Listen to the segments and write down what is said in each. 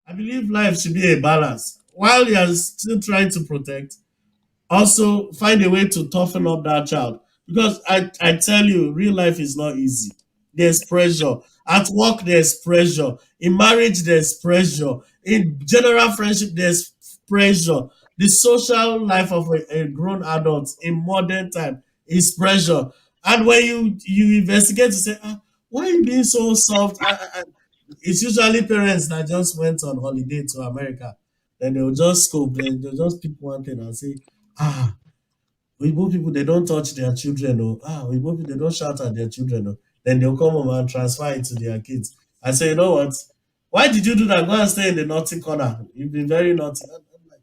I believe life should be a balance. While you are still trying to protect, also find a way to toughen up that child. Because I tell you, real life is not easy. There's pressure. At work, there's pressure. In marriage, there's pressure. In general friendship, there's pressure. The social life of a grown adult in modern time is pressure. And when you investigate to say, why are you being so soft? It's usually parents that just went on holiday to America. Then they'll just scope, then they'll just pick one thing and say, ah, Igbo people, they don't touch their children. Oh, Igbo people, they don't shout at their children. Oh. Then they'll come home and transfer it to their kids. I say, you know what? Why did you do that? Go and stay in the naughty corner. You've been very naughty. I'm like,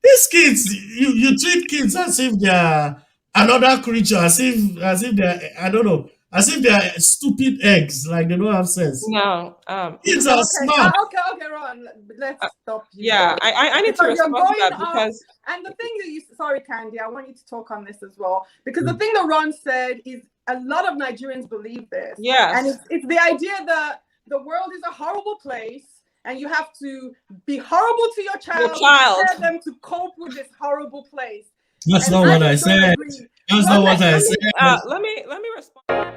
these kids, you treat kids as if they're another creature, as if they're, I don't know, as if they're stupid eggs, like they don't have sense. No. Kids are smart. Okay, Ron. Let's stop you. Yeah, I need to respond to that because. And the thing that sorry, Kandi, I want you to talk on this as well, because the thing that Ron said is a lot of Nigerians believe this. Yes. And it's the idea that the world is a horrible place and you have to be horrible to your child. For them to cope with this horrible place. That's not what I said. That's not what I said. Let me respond.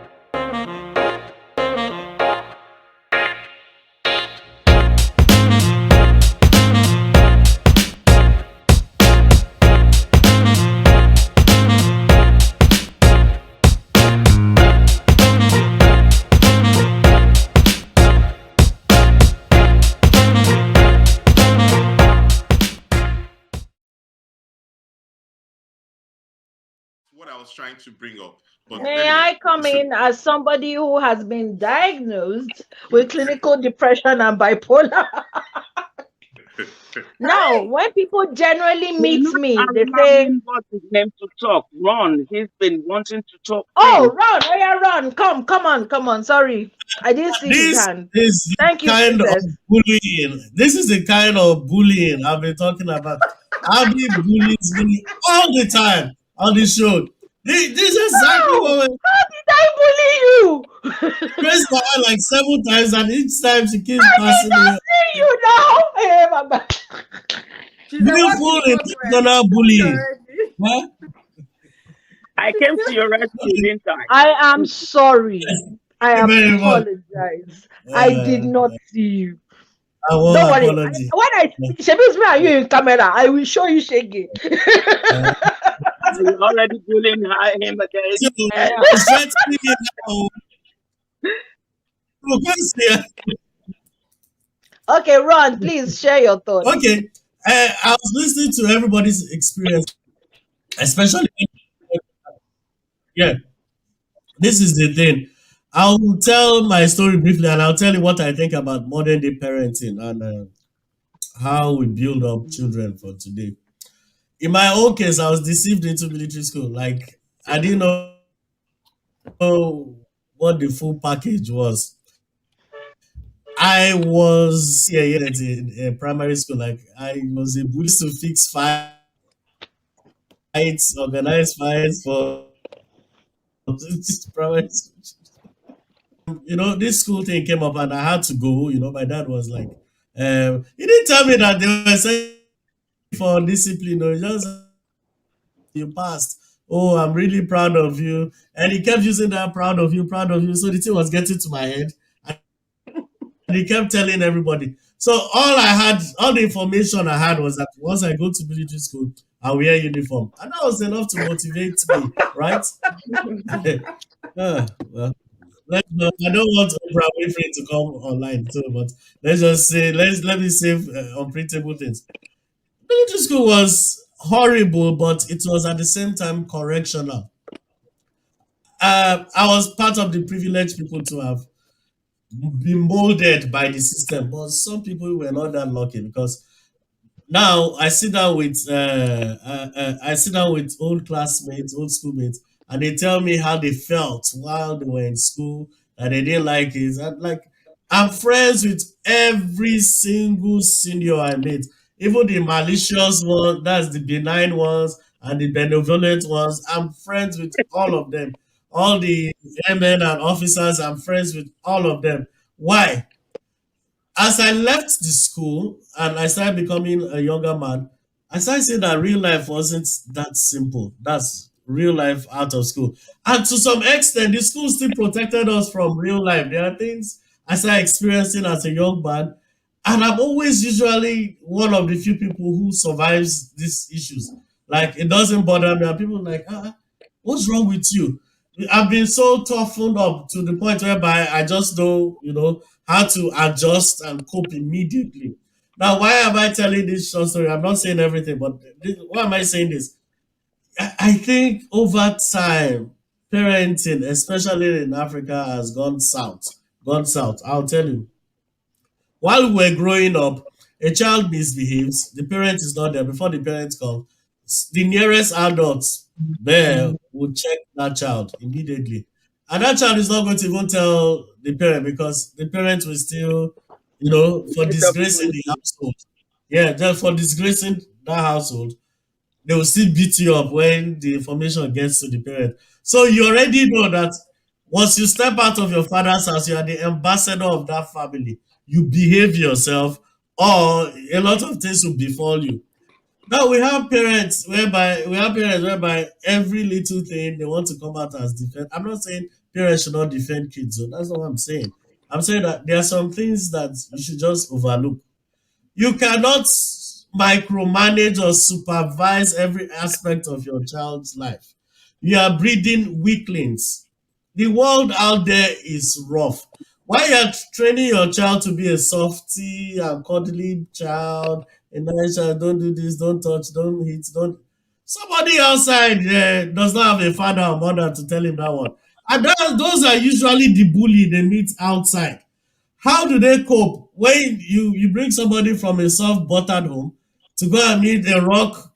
What I was trying to bring up. But may I come in as somebody who has been diagnosed with clinical depression and bipolar? Now, when people generally meet me, they say, "What's his name to talk?" Ron, he's been wanting to talk. Oh, Ron, oh yeah, Ron, come on. Sorry, I didn't see his hand. Thank you. Kind of bullying. This is the kind of bullying I've been talking about. Abi bullies me all the time on the show. This is exactly what. How did I bully you? Press my hand like 7 times, and each time she keeps passing me. See you now. Hey, Mama. Beautiful intentional bullying. Huh? I came to your rescue, didn't I? I am sorry. I apologize. I did not see you. Don't worry. When I speak me and you in camera, I will show you shaking. You're already bullying him again. Okay, Ron, please share your thoughts. Okay, I was listening to everybody's experience, especially. Yeah, this is the thing. I'll tell my story briefly, and I'll tell you what I think about modern day parenting and how we build up children for today. In my own case, I was deceived into military school. Like, I didn't know what the full package was. I was in primary school. Like, I was a bully to fix fights, organize fights for primary school. You know, this school thing came up and I had to go. You know, my dad was like, he didn't tell me that they were saying for discipline. No, just you passed. Oh, I'm really proud of you. And he kept using that proud of you. So the thing was getting to my head. And he kept telling everybody. So all the information I had was that once I go to military school, I'll wear uniform. And that was enough to motivate me, right? Well. I don't want Oprah Winfrey to come online too, but let's just say let me say unprintable things. Military school was horrible, but it was at the same time correctional. I was part of the privileged people to have been molded by the system, but some people were not that lucky because now I sit down with old classmates, old schoolmates, and they tell me how they felt while they were in school, that they didn't like it. I'm friends with every single senior I met, even the malicious ones, that's the benign ones, and the benevolent ones. I'm friends with all of them. All the airmen and officers, I'm friends with all of them. Why? as I left the school and I started becoming a younger man, I started saying that real life wasn't that simple. That's real life out of school. And to some extent, the school still protected us from real life. There are things I started experiencing as a young man. And I'm always usually one of the few people who survives these issues. Like it doesn't bother me. And people are like, what's wrong with you? I've been so toughened up to the point whereby I just know, how to adjust and cope immediately. Now, why am I telling this short story? I'm not saying everything, but why am I saying this? I think over time, parenting, especially in Africa, has gone south. Gone south. I'll tell you. While we're growing up, a child misbehaves, the parent is not there. Before the parents come, the nearest adults there will check that child immediately. And that child is not going to even tell the parent because the parent will still, for disgracing the household. Yeah, just for disgracing that household, they will still beat you up when the information gets to the parent. So you already know that once you step out of your father's house, you are the ambassador of that family. You behave yourself, or a lot of things will befall you. Now we have parents whereby every little thing they want to come out as defense. I'm not saying parents should not defend kids, so that's not what I'm saying. I'm saying that there are some things that you should just overlook. You cannot micromanage or supervise every aspect of your child's life. You are breeding weaklings. The world out there is rough. Why you're training your child to be a softy and cuddly child, a nice child, don't do this, don't touch, don't hit, don't. Somebody outside does not have a father or mother to tell him that one. And those are usually the bully they meet outside. How do they cope when you bring somebody from a soft buttered home to go and meet a rock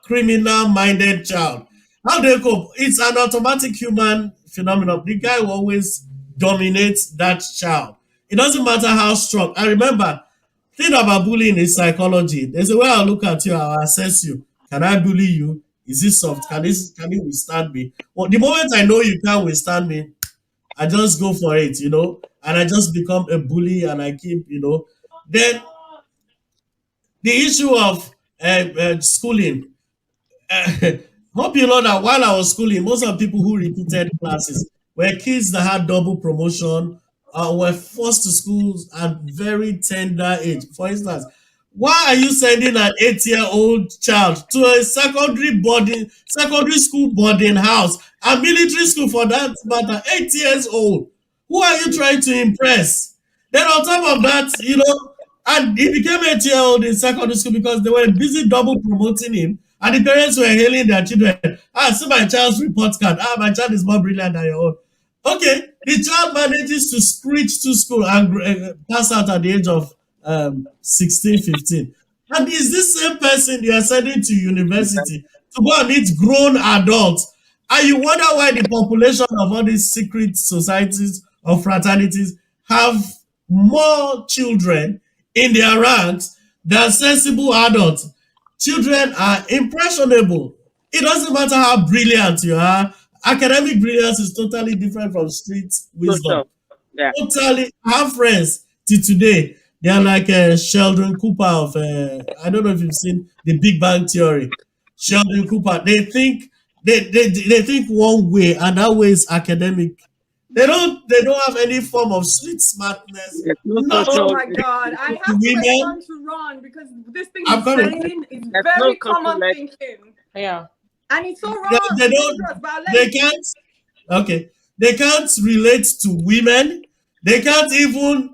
criminal minded child? How do they cope? It's an automatic human phenomenon. The guy will always dominate that child. It doesn't matter how strong. I remember, thing about bullying is psychology. There's a way I'll look at you, I'll assess you. Can I bully you? Is this soft? Can you withstand me? Well, the moment I know you can't withstand me, I just go for it, and I just become a bully and I keep, Then the issue of schooling, hope you know that while I was schooling, most of the people who repeated classes were kids that had double promotion, were forced to schools at very tender age. For instance, why are you sending an 8-year-old child to a secondary school boarding house, a military school for that matter, 8 years old? Who are you trying to impress? Then on top of that, and he became 8 year old in secondary school because they were busy double promoting him, and the parents were hailing their children. See my child's report card. My child is more brilliant than your own. Okay, the child manages to screech to school and pass out at the age of 16, 15. And is this same person you are sending to university to go and meet grown adults? And you wonder why the population of all these secret societies or fraternities have more children in their ranks than sensible adults. Children are impressionable. It doesn't matter how brilliant you are. Academic brilliance is totally different from street wisdom. Yeah. Totally. I have friends till today. They are like Sheldon Cooper of, I don't know if you've seen The Big Bang Theory. Sheldon Cooper, they think one way, and that way is academic. They don't have any form of street smartness. Oh my God! I have to respond to Ron because this thing he's saying is very common thinking. Yeah, and it's so wrong. They can't. Okay, they can't relate to women. They can't even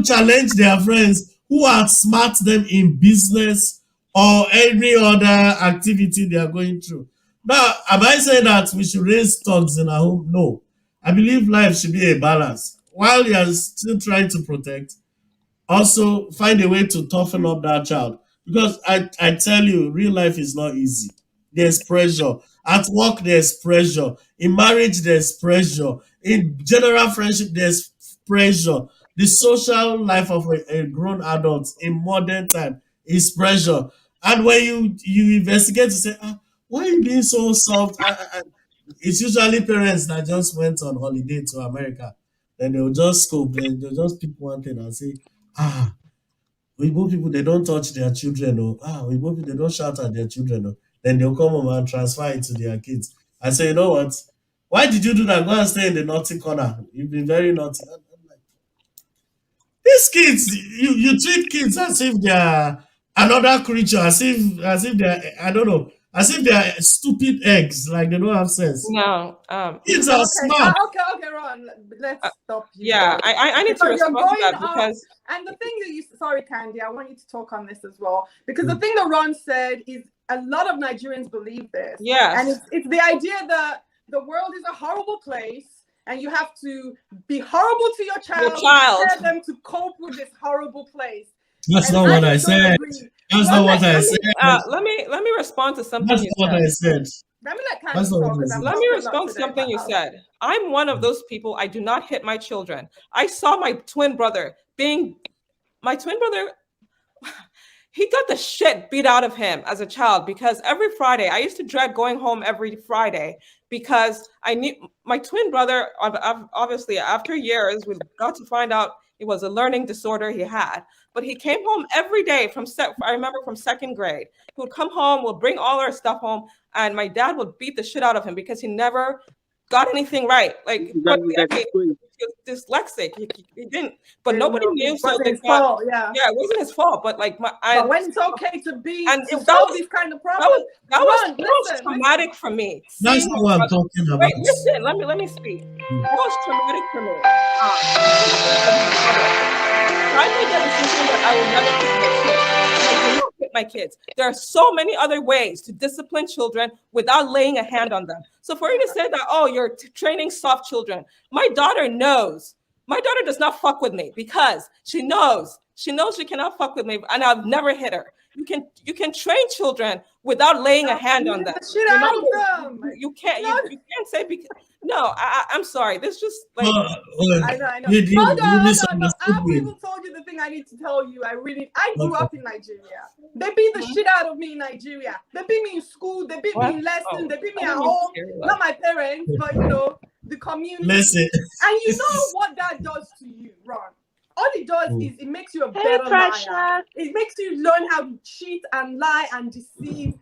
challenge their friends who outsmart them in business or any other activity they are going through. Now, am I saying that we should raise thugs in our home? No. I believe life should be a balance. While you are still trying to protect, also find a way to toughen up that child. Because I tell you, real life is not easy. There's pressure. At work, there's pressure. In marriage, there's pressure. In general friendship, there's pressure. The social life of a grown adult in modern time is pressure. And when you investigate to say, why are you being so soft? It's usually parents that just went on holiday to America. Then they'll just scope, then they'll just pick one thing and say, Igbo people, they don't touch their children. Igbo people, they don't shout at their children. Then they'll come home and transfer it to their kids. I say, you know what? Why did you do that? Go and stay in the naughty corner. You've been very naughty. These kids, you treat kids as if they're another creature, as if they're, I don't know, as if they're stupid eggs, like they don't have sense. No. Kids are smart. Okay, Ron. Let's stop you. Yeah, I need to respond to that because. And the thing that sorry, Kandi, I want you to talk on this as well, because the thing that Ron said is a lot of Nigerians believe this. Yes. And it's the idea that the world is a horrible place and you have to be horrible to your child. For them to cope with this horrible place. That's not what I said. That's not what I said. Let me respond to something That's you what said. I said. Let me respond to something you said. I'm one of those people. I do not hit my children. I saw my twin brother he got the shit beat out of him as a child because every Friday, I used to dread going home every Friday because I knew my twin brother, obviously after years, we got to find out it was a learning disorder he had. But he came home every day I remember from second grade. He would come home, we'll bring all our stuff home, and my dad would beat the shit out of him because he never got anything right. Like, he was dyslexic. He didn't, but nobody knew. So it wasn't his fault. But like, but when it's okay to be and to solve these kind of problems, that was traumatic for me. That's not what I'm talking about. Wait, listen, let me speak. That was traumatic for me. I made that decision that I will never hit my kids. I will not hit my kids. There are so many other ways to discipline children without laying a hand on them. So for you to say that, oh, you're training soft children, my daughter knows. My daughter does not fuck with me because she knows she cannot fuck with me, and I've never hit her. You can train children without laying a hand on them. You can't say because. No, I'm sorry. This just like I know. Hold on. I've even told you the thing I need to tell you. I grew up in Nigeria. They beat the shit out of me in Nigeria. They beat me in school. They beat me in lessons. They beat me at home. Not my parents, but the community. Listen. And you know what that does to you, Ron? All it does is it makes you a better liar. It makes you learn how to cheat and lie and deceive.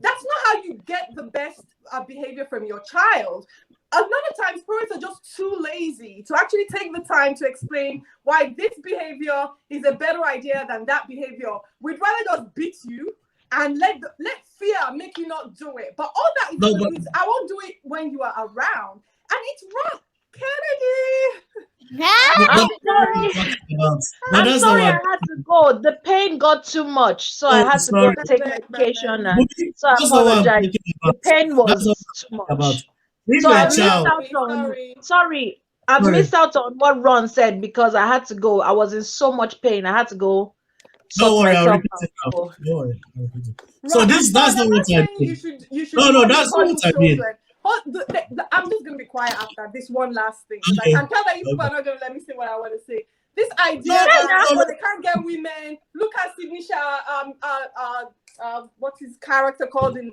That's not how you get the best behavior from your child. A lot of times, parents are just too lazy to actually take the time to explain why this behavior is a better idea than that behavior. We'd rather just beat you and let fear make you not do it. But all that is I won't do it when you are around. And it's wrong. Kennedy! I'm sorry, I had to go. The pain got too much, so I had to go take medication. And so I apologize. The pain was too much. So I missed out on. Sorry, I missed out on what Ron said because I had to go. I was in so much pain. I had to go. Don't worry, I'll repeat it now. Don't worry, I'll repeat it. So that's not what I mean. No, that's not what I mean. I'm just going to be quiet after this one last thing. Okay. I can tell that you people are not going to let me say what I want to say. This idea that they can't get women. Look at Signisha, what's his character called in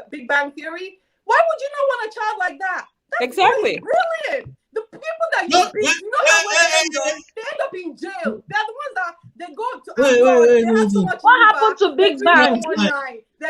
Big Bang Theory? Why would you not want a child like that? That's exactly brilliant. The people that you beat, you know how they end up in jail. They're the ones that they go to. They have so much what happened to Big Bang?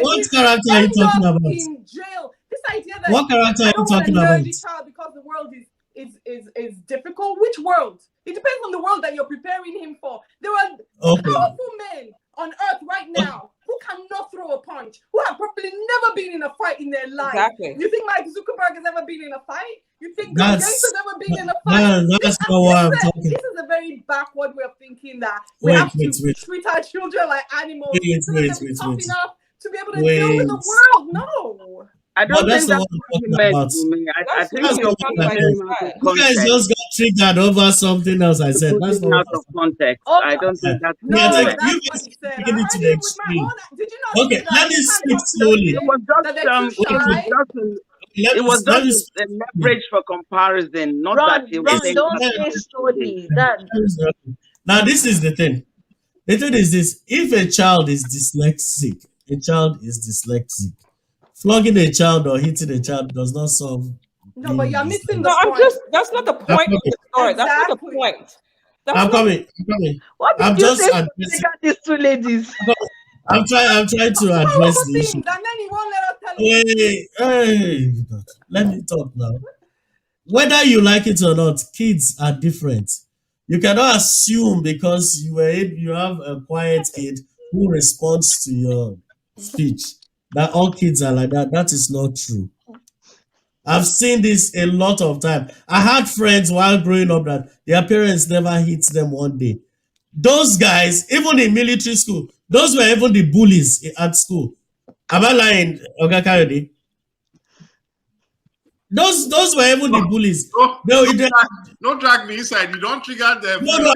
What character are you talking about? In jail. This idea that what character are you talking about? Child because the world is difficult. Which world? It depends on the world that you're preparing him for. There are powerful men on earth right now who cannot throw a punch, who have probably never been in a fight in their life. Exactly. You think Mark Zuckerberg has ever been in a fight? You think Bill Gates has ever been in a fight? That's not what I'm talking. This is a very backward way of thinking that we have to treat our children like animals. Tough enough to be able to deal with the world. No. I don't think that's what you meant to me. I think you're you guys just got triggered over something else I said. That's not out of context. I don't think that's no, that's you guys taking it to the extreme. Okay, let me speak slowly. It was just a leverage for comparison, not that it was don't say slowly. Now this is the thing. The thing is this: if a child is dyslexic, flogging a child or hitting a child does not solve. No, but you're missing the point. That's not the point of the story. Exactly. That's not the point. I'm coming. What did I'm you just say addressing. these two ladies? I'm trying to address the issue. And then he won't let us tell Hey, let me talk now. Whether you like it or not, kids are different. You cannot assume because you have a quiet kid who responds to your speech that all kids are like that. That is not true. I've seen this a lot of time. I had friends while growing up that their parents never hit them one day. Those guys, even in military school, those were even the bullies at school. Am I lying, Oga Kayode? Those were even the bullies. No, drag me inside. You don't trigger them. No,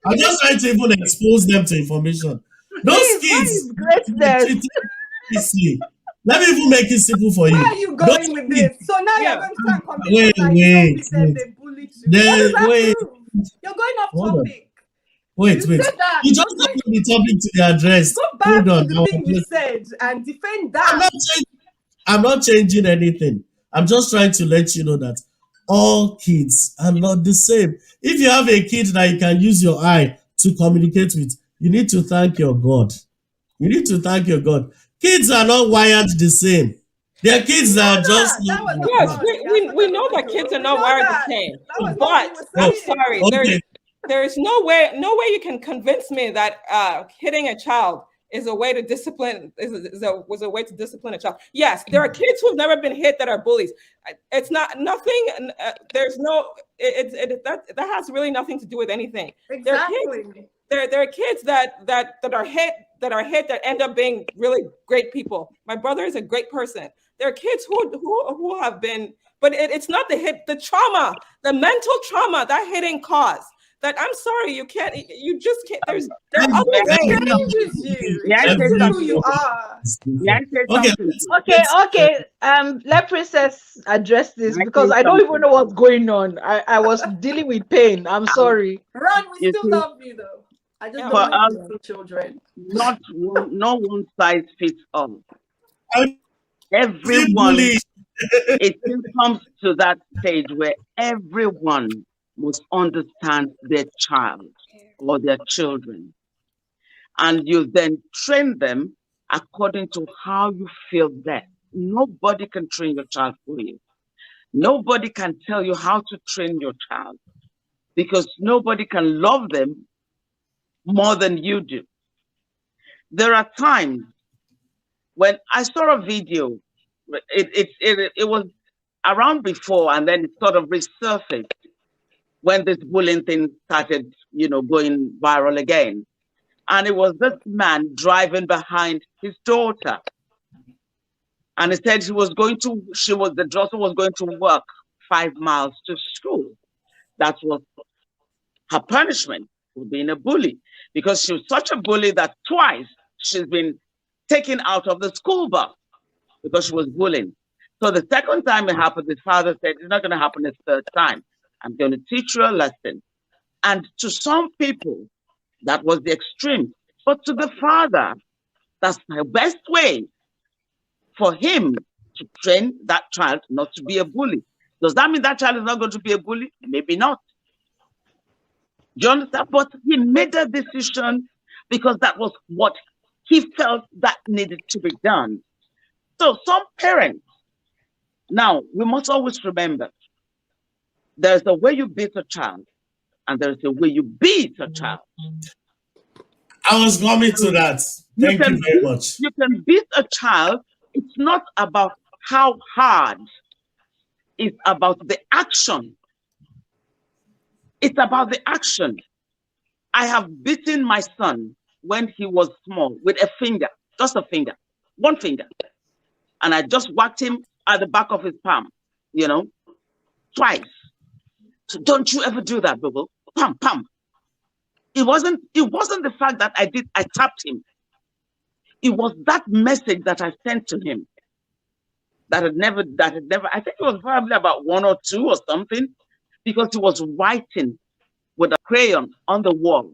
I'm just trying to even expose them to information. Those kids treated easily. Let me even make it simple for you. Where are you going with this? So now you're going to start complaining they bullied you. You're going off topic. Wait. You just have the topic to the address. Go back to the thing you said and defend that. I'm not changing anything. I'm just trying to let you know that all kids are not the same. If you have a kid that you can use your eye to communicate with, you need to thank your God. Kids are not wired the same. There are kids that are just... Yes, we know that kids are not wired the same. But I'm sorry, there is no way you can convince me that hitting a child is a way to discipline was a way to discipline a child. Yes, there are kids who've never been hit that are bullies. It's not nothing. There's no that has really nothing to do with anything. Exactly. There are kids that are hit that end up being really great people. My brother is a great person. There are kids who have been, but it's not the trauma, the mental trauma that hitting caused. That I'm sorry, you just can't. There are other ways. Who you are. Okay. Let Princess address this because I don't even know what's going on. I was dealing with pain. I'm sorry. Ron, we still love you though. I just don't want to children. No one size fits all. Everyone, it comes to that stage where everyone must understand their child or their children. And you then train them according to how you feel best. Nobody can train your child for you. Nobody can tell you how to train your child because nobody can love them more than you do. There are times when I saw a video, it was around before and then it sort of resurfaced when this bullying thing started, going viral again. And it was this man driving behind his daughter. And he said the daughter was going to work 5 miles to school. That was her punishment for being a bully, because she was such a bully that twice she's been taken out of the school bus because she was bullying. So the second time it happened, the father said, it's not going to happen the third time. I'm going to teach you a lesson. And to some people, that was the extreme. But to the father, that's the best way for him to train that child not to be a bully. Does that mean that child is not going to be a bully? Maybe not. Do you understand? But he made a decision because that was what he felt that needed to be done. So some parents, now we must always remember, there's a way you beat a child and there's a way you beat a child. I was coming to that. Thank you very much. You can beat a child. It's not about how hard. It's about the action. It's about the action. I have beaten my son when he was small with a finger, just a finger, one finger. And I just whacked him at the back of his palm, twice. So don't you ever do that, Bubble. Pam, pam. It wasn't the fact that I tapped him. It was that message that I sent to him that had never, I think it was probably about 1 or 2 or something, because he was writing with a crayon on the wall.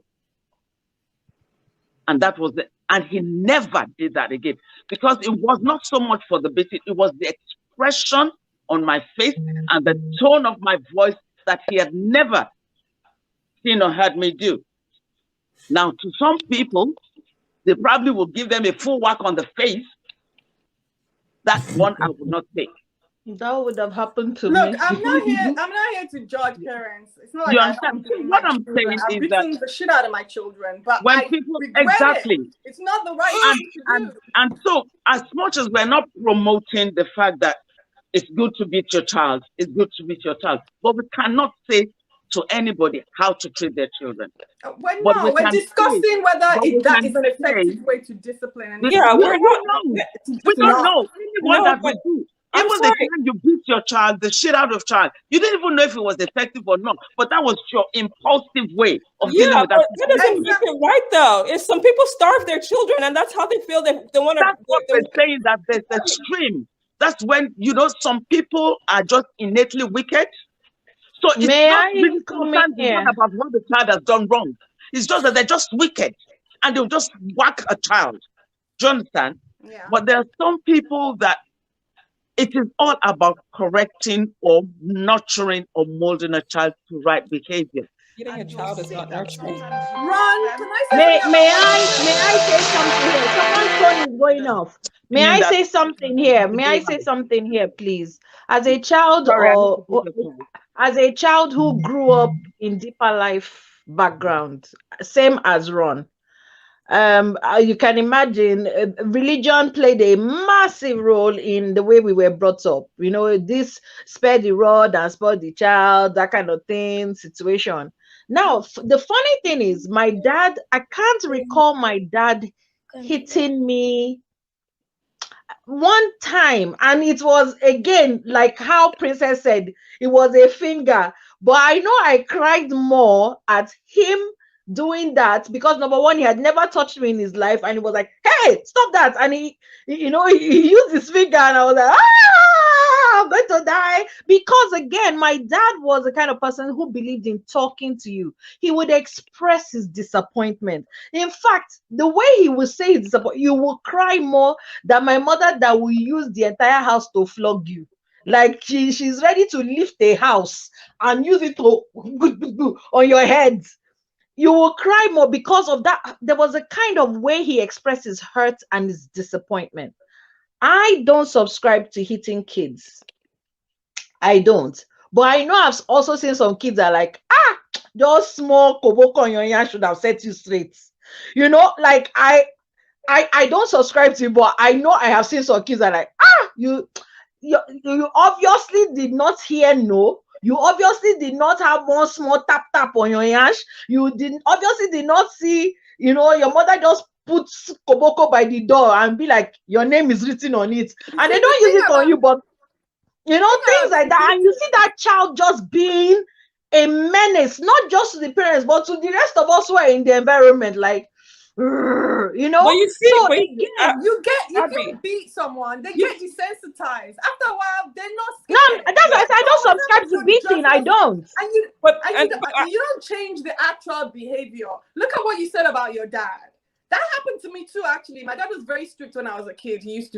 And that was it. And he never did that again, because it was not so much for the beating, it was the expression on my face and the tone of my voice that he had never seen or heard me do. Now, to some people, they probably will give them a full whack on the face. That one I would not take. That would have happened to Look, me. I'm not here to judge parents. It's not like You I understand? haven't What I'm saying I've is beaten that the shit out of my children, but when I people regret exactly, it. It's not the right thing to do. and so as much as we're not promoting the fact that it's good to beat your child, it's good to beat your child, but we cannot say to anybody how to treat their children. We're discussing whether that is an effective way to discipline. And we don't know. Anyone that we do. Even the time you beat your child, the shit out of child, you didn't even know if it was effective or not. But that was your impulsive way of dealing with that. That doesn't make it right, though. It's some people starve their children, and that's how they feel they want to. That's what we're saying, that there's extreme. That's when, some people are just innately wicked. So it's not really concerned about what the child has done wrong. It's just that they're just wicked, and they'll just whack a child. Do you understand? Yeah. But there are some people that it is all about correcting or nurturing or molding a child to right behavior. Getting a child is not nurturing. Ron, can I say may I say something here? Someone's phone is going off. May I say something here? May I say something here, please? As a child as a child who grew up in deeper life background, same as Ron, you can imagine religion played a massive role in the way we were brought up. This spare the rod and spoil the child, that kind of thing situation. Now, the funny thing is, my dad, I can't recall my dad hitting me one time, and it was, again, like how Princess said, it was a finger, but I know I cried more at him doing that because, number one, he had never touched me in his life, and he was like, hey, stop that, and he used his finger, and I was like, I'm going to die. Because, again, my dad was the kind of person who believed in talking to you. He would express his disappointment. In fact, the way he would say his disappointment, you will cry more than my mother that will use the entire house to flog you. Like she's ready to lift a house and use it to on your head. You will cry more because of that. There was a kind of way he expressed his hurt and his disappointment. I don't subscribe to hitting kids. I don't. But I know I've also seen some kids that are like, just small koboko on your hand should have set you straight. Like I don't subscribe to it, but I know I have seen some kids that are like, you obviously did not hear no. You obviously did not have one small tap on your yash. You obviously did not see, your mother just puts koboko by the door and be like, your name is written on it. And they don't use it on you, but things like that. And you see that child just being a menace, not just to the parents, but to the rest of us who are in the environment. Like, Well, you see, so again, you can beat someone, they get desensitized. After a while, they're not scared. No, that's why I don't subscribe to beating. I don't. And you don't change the actual behavior. Look at what you said about your dad. That happened to me too, actually. My dad was very strict when I was a kid. He used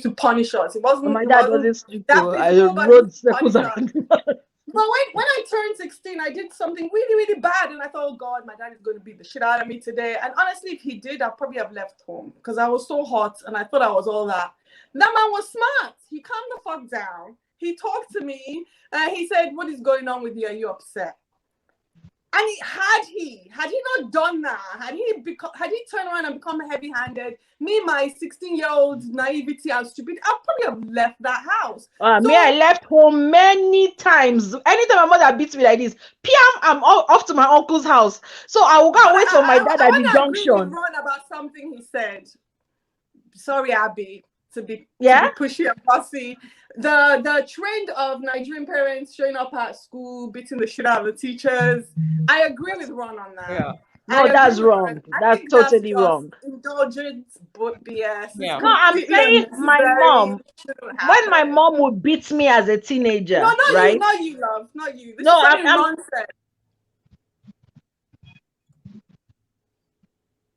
to punish us. It wasn't. My dad wasn't strict. I rode circles around. But when I turned 16, I did something really, really bad. And I thought, oh God, my dad is going to beat the shit out of me today. And honestly, if he did, I'd probably have left home because I was so hot and I thought I was all that. That man was smart. He calmed the fuck down. He talked to me. He said, what is going on with you? Are you upset? And had he not done that, had he turned around and become heavy-handed, me, my 16-year-old naivety and stupidity, I'd probably have left that house. I left home many times. Anytime my mother beats me like this, I'm off to my uncle's house. So I will go and wait for my dad at the junction. I want to run about something he said. Sorry, Abi, to be pushy and fussy. The trend of Nigerian parents showing up at school, beating the shit out of the teachers. I agree with Ron on that. Yeah. No, that's wrong. That's totally wrong. Indulgent BS. Yeah. No, I'm saying my mom. When my mom would beat me as a teenager, not right? You, not you, love, not you. This no, is nonsense.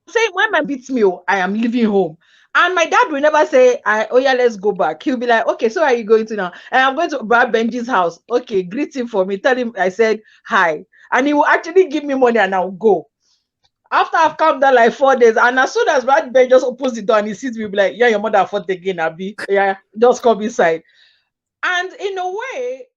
Saying when my beats me, I am leaving home. And my dad will never say, oh yeah, let's go back. He'll be like, okay, so where are you going to now? And I'm going to Brad Benji's house. Okay, greet him for me. Tell him I said hi. And he will actually give me money and I'll go. After I've come down like 4 days, and as soon as Brad Ben just opens the door and he sees me, he'll be like, yeah, your mother fought again, Abi. Yeah, just come inside. And in a way,